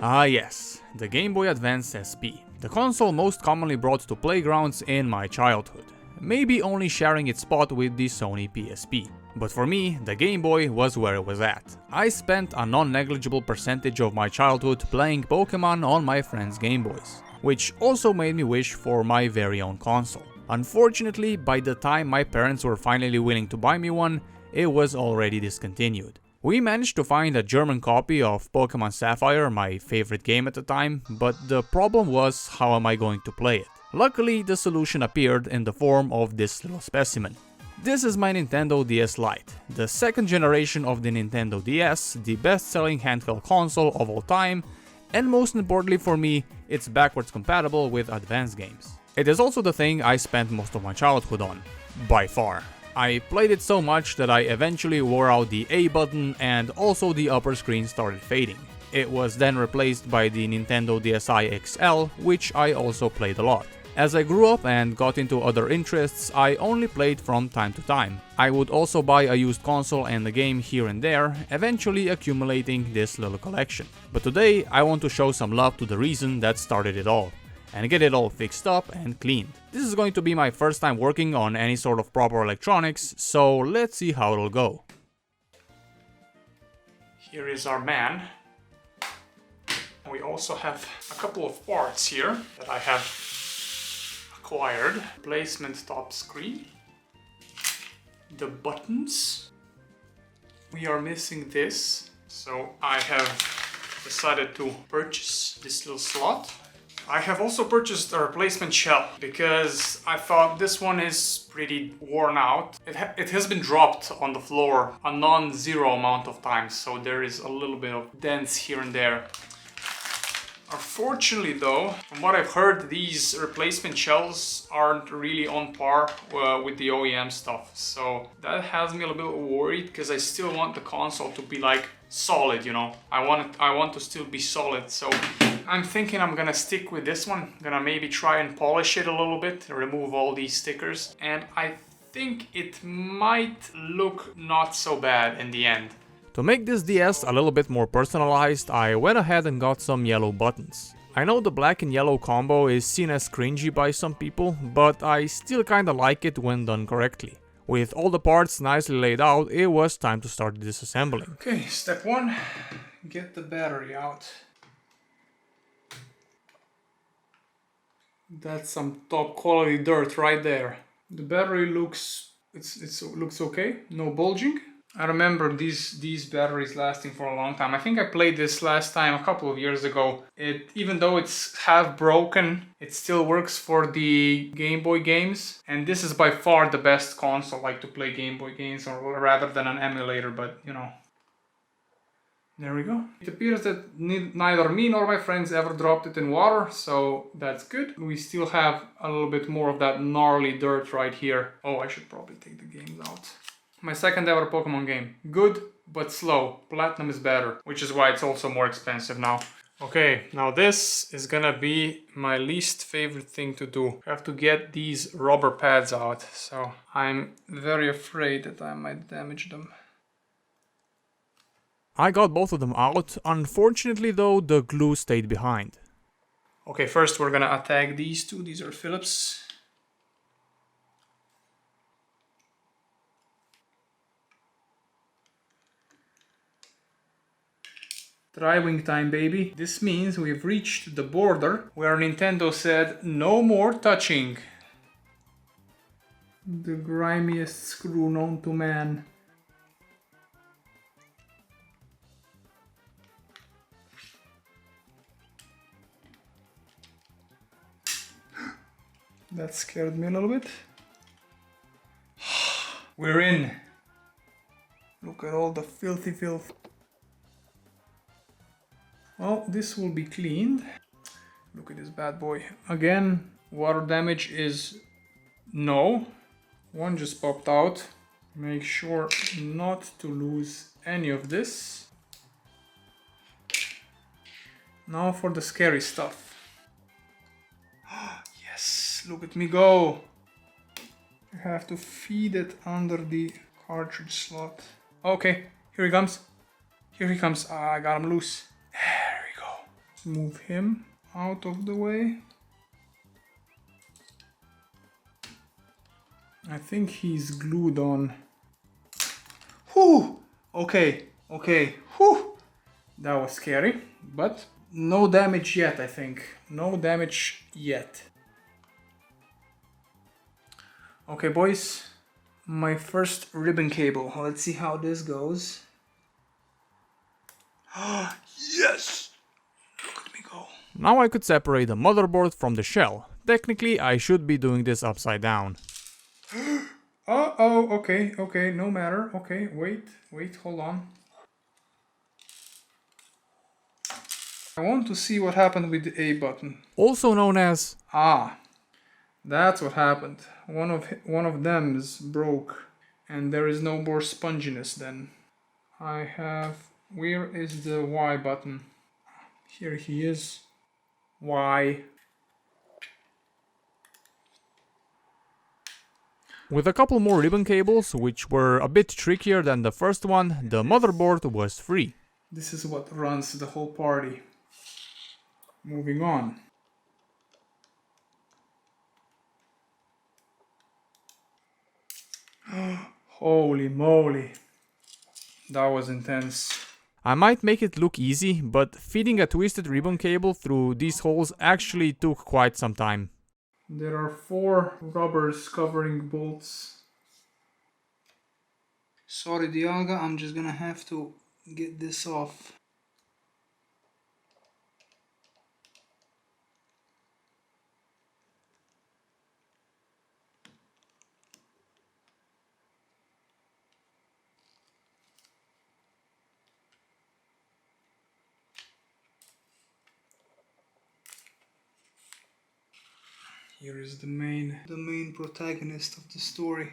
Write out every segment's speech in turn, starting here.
Ah yes, the Game Boy Advance SP, the console most commonly brought to playgrounds in my childhood, maybe only sharing its spot with the Sony PSP. But for me, the Game Boy was where it was at. I spent a non-negligible percentage of my childhood playing Pokemon on my friends' Game Boys, which also made me wish for my very own console. Unfortunately, by the time my parents were finally willing to buy me one, it was already discontinued. We managed to find a German copy of Pokemon Sapphire, my favorite game at the time, but the problem was, how am I going to play it? Luckily, the solution appeared in the form of this little specimen. This is my Nintendo DS Lite, the second generation of the Nintendo DS, the best-selling handheld console of all time, and most importantly for me, it's backwards compatible with advanced games. It is also the thing I spent most of my childhood on, by far. I played it so much that I eventually wore out the A button and also the upper screen started fading. It was then replaced by the Nintendo DSi XL, which I also played a lot. As I grew up and got into other interests, I only played from time to time. I would also buy a used console and a game here and there, eventually accumulating this little collection. But today I want to show some love to the reason that started it all, and get it all fixed up and cleaned. This is going to be my first time working on any sort of proper electronics, so let's see how it'll go. Here is our man. We also have a couple of parts here that I have acquired. Placement top screen. The buttons. We are missing this, so I have decided to purchase this little slot. I have also purchased a replacement shell because I thought this one is pretty worn out. It has been dropped on the floor a non-zero amount of times, so there is a little bit of dents here and there. Unfortunately though, from what I've heard, these replacement shells aren't really on par with the OEM stuff. So that has me a little bit worried because I still want the console to be like solid, you know. I want to still be solid. So I'm thinking I'm gonna stick with this one. I'm gonna maybe try and polish it a little bit, remove all these stickers. And I think it might look not so bad in the end. To make this DS a little bit more personalized, I went ahead and got some yellow buttons. I know the black and yellow combo is seen as cringy by some people, but I still kinda like it when done correctly. With all the parts nicely laid out, it was time to start disassembling. Okay, step one, get the battery out. That's some top quality dirt right there. The battery looks okay, no bulging. I remember these batteries lasting for a long time. I think I played this last time a couple of years ago. Even though it's half broken, it still works for the Game Boy games. And this is by far the best console like to play Game Boy games, or rather than an emulator, but you know. There we go. It appears that neither me nor my friends ever dropped it in water, so that's good. We still have a little bit more of that gnarly dirt right here. Oh, I should probably take the games out. My second ever Pokemon game. Good, but slow. Platinum is better, which is why it's also more expensive now. Okay, now this is gonna be my least favorite thing to do. I have to get these rubber pads out, so I'm very afraid that I might damage them. I got both of them out. Unfortunately though, the glue stayed behind. Okay, first we're gonna attack these two. These are Phillips. Tri-wing time, baby. This means we've reached the border where Nintendo said no more touching. The grimiest screw known to man. That scared me a little bit. We're in. Look at all the filthy filth. Well, this will be cleaned. Look at this bad boy. Again, water damage is no. One just popped out. Make sure not to lose any of this. Now for the scary stuff. Yes, look at me go. You have to feed it under the cartridge slot. Okay, here he comes. Here he comes. I got him loose. There we go. Let's move him out of the way. I think he's glued on. Whew! Okay, okay, whew! That was scary, but no damage yet, I think. No damage yet. Okay, boys. My first ribbon cable. Let's see how this goes. Yes! Look at me go. Now I could separate the motherboard from the shell. Technically, I should be doing this upside down. Oh, okay, okay, no matter. Okay, wait, hold on. I want to see what happened with the A button. Also known as... Ah, that's what happened. One of them's broke, and there is no more sponginess then. I have... Where is the Y button? Here he is. Y. With a couple more ribbon cables, which were a bit trickier than the first one, the motherboard was free. This is what runs the whole party. Moving on. Holy moly. That was intense. I might make it look easy, but feeding a twisted ribbon cable through these holes actually took quite some time. There are 4 rubbers covering bolts. Sorry Dialga, I'm just gonna have to get this off. Here is the main protagonist of the story.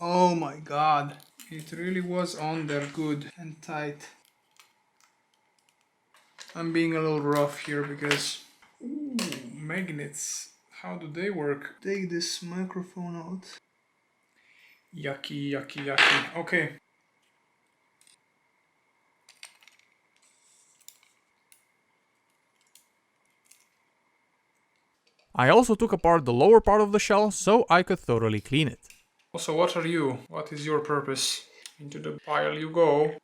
Oh my god, it really was on there good and tight. I'm being a little rough here because... Ooh, magnets. How do they work? Take this microphone out. Yucky, yucky, yucky. Okay. I also took apart the lower part of the shell so I could thoroughly clean it. So what are you? What is your purpose? Into the pile you go.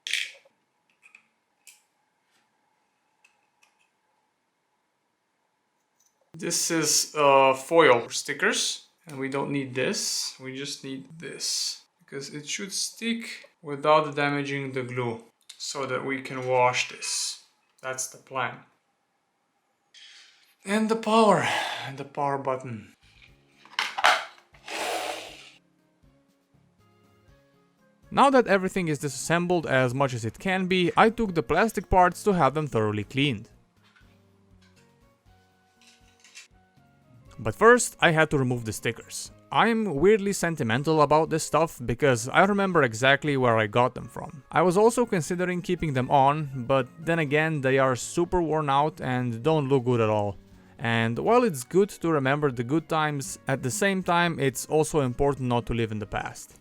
This is foil stickers, and we don't need this, we just need this, because it should stick without damaging the glue, so that we can wash this. That's the plan. And the power button. Now that everything is disassembled as much as it can be, I took the plastic parts to have them thoroughly cleaned. But first, I had to remove the stickers. I'm weirdly sentimental about this stuff because I remember exactly where I got them from. I was also considering keeping them on, but then again they are super worn out and don't look good at all. And while it's good to remember the good times, at the same time it's also important not to live in the past.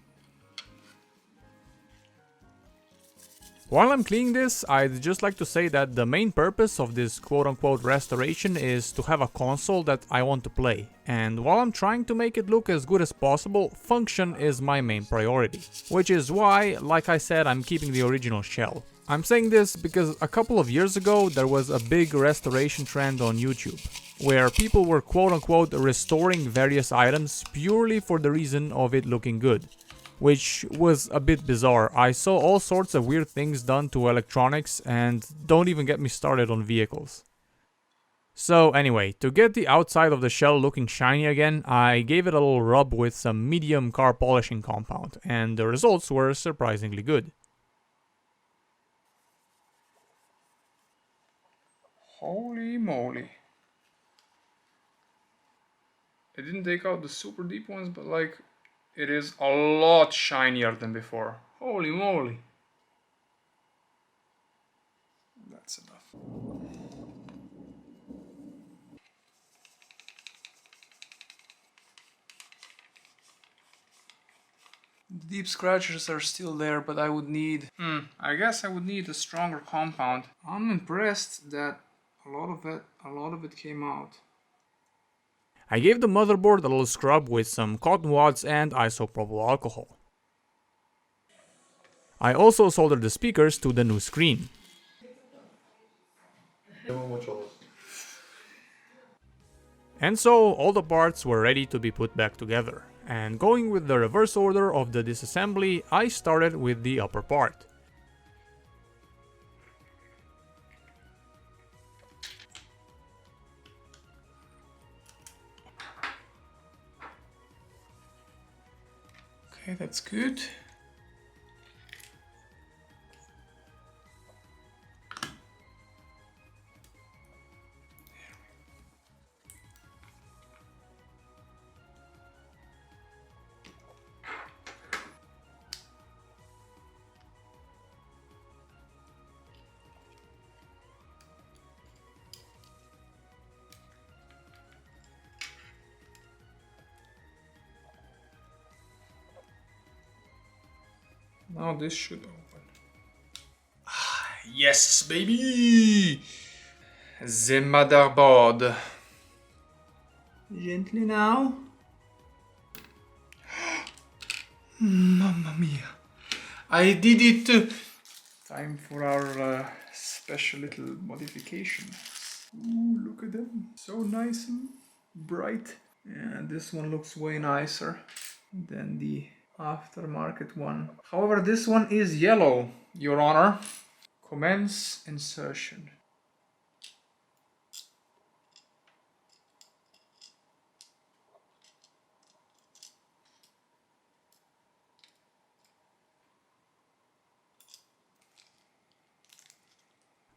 While I'm cleaning this, I'd just like to say that the main purpose of this quote-unquote restoration is to have a console that I want to play, and while I'm trying to make it look as good as possible, function is my main priority. Which is why, like I said, I'm keeping the original shell. I'm saying this because a couple of years ago there was a big restoration trend on YouTube, where people were quote-unquote restoring various items purely for the reason of it looking good. Which was a bit bizarre. I saw all sorts of weird things done to electronics, and don't even get me started on vehicles. So anyway, to get the outside of the shell looking shiny again, I gave it a little rub with some medium car polishing compound, and the results were surprisingly good. Holy moly. I didn't take out the super deep ones, but like... It is a lot shinier than before. Holy moly. That's enough. The deep scratches are still there, but I would need... I guess I would need a stronger compound. I'm impressed that a lot of it came out. I gave the motherboard a little scrub with some cotton wads and isopropyl alcohol. I also soldered the speakers to the new screen. And so all the parts were ready to be put back together. And going with the reverse order of the disassembly, I started with the upper part. Okay, that's good. Now this should open. Yes, baby! The motherboard. Gently now. Mamma mia. I did it! Time for our special little modification. Ooh, look at them. So nice and bright. And this one looks way nicer than the aftermarket one. However, this one is yellow, Your Honor. Commence insertion.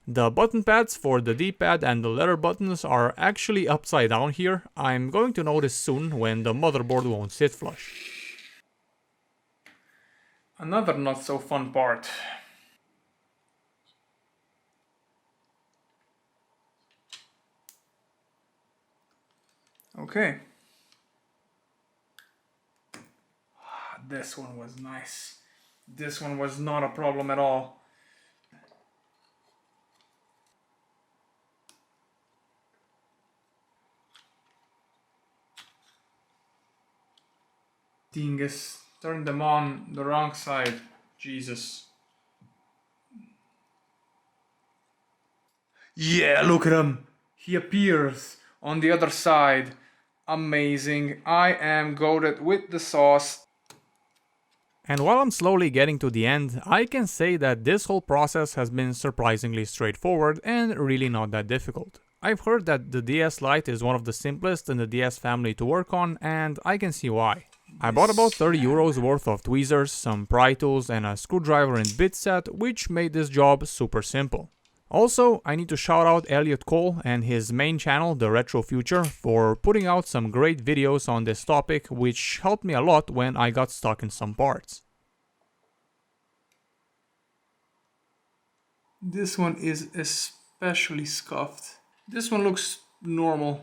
The button pads for the D-pad and the letter buttons are actually upside down here. I'm going to notice soon when the motherboard won't sit flush. Another not so fun part. Okay. This one was nice. This one was not a problem at all. Dingus. Turn them on the wrong side. Jesus. Yeah, look at him. He appears on the other side. Amazing. I am goated with the sauce. And while I'm slowly getting to the end, I can say that this whole process has been surprisingly straightforward and really not that difficult. I've heard that the DS Lite is one of the simplest in the DS family to work on, and I can see why. I bought about 30 euros worth of tweezers, some pry tools and a screwdriver and bit set, which made this job super simple. Also, I need to shout out Elliot Cole and his main channel, The Retro Future, for putting out some great videos on this topic, which helped me a lot when I got stuck in some parts. This one is especially scuffed. This one looks normal.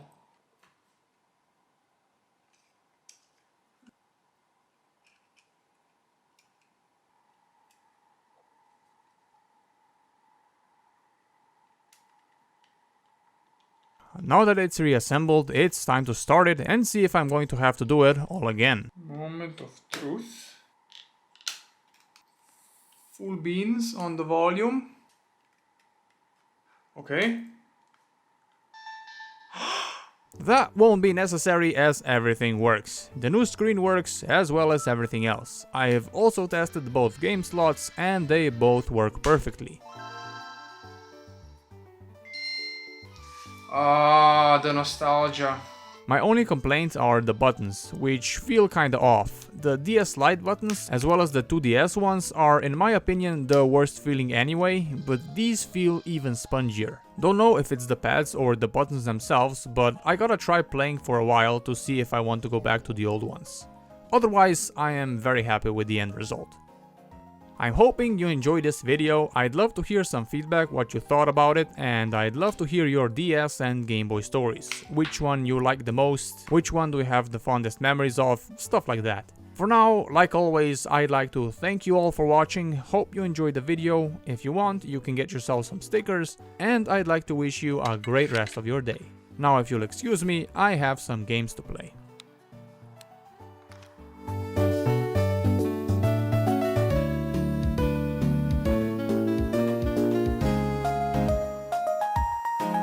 Now that it's reassembled, it's time to start it and see if I'm going to have to do it all again. Moment of truth. Full beans on the volume. Okay. That won't be necessary as everything works. The new screen works as well as everything else. I have also tested both game slots and they both work perfectly. Ah, the nostalgia. My only complaints are the buttons, which feel kinda off. The DS Lite buttons, as well as the 2DS ones, are in my opinion the worst feeling anyway, but these feel even spongier. Don't know if it's the pads or the buttons themselves, but I gotta try playing for a while to see if I want to go back to the old ones. Otherwise, I am very happy with the end result. I'm hoping you enjoyed this video. I'd love to hear some feedback what you thought about it, and I'd love to hear your DS and Game Boy stories. Which one you like the most, which one do you have the fondest memories of, stuff like that. For now, like always, I'd like to thank you all for watching, hope you enjoyed the video. If you want, you can get yourself some stickers, and I'd like to wish you a great rest of your day. Now if you'll excuse me, I have some games to play.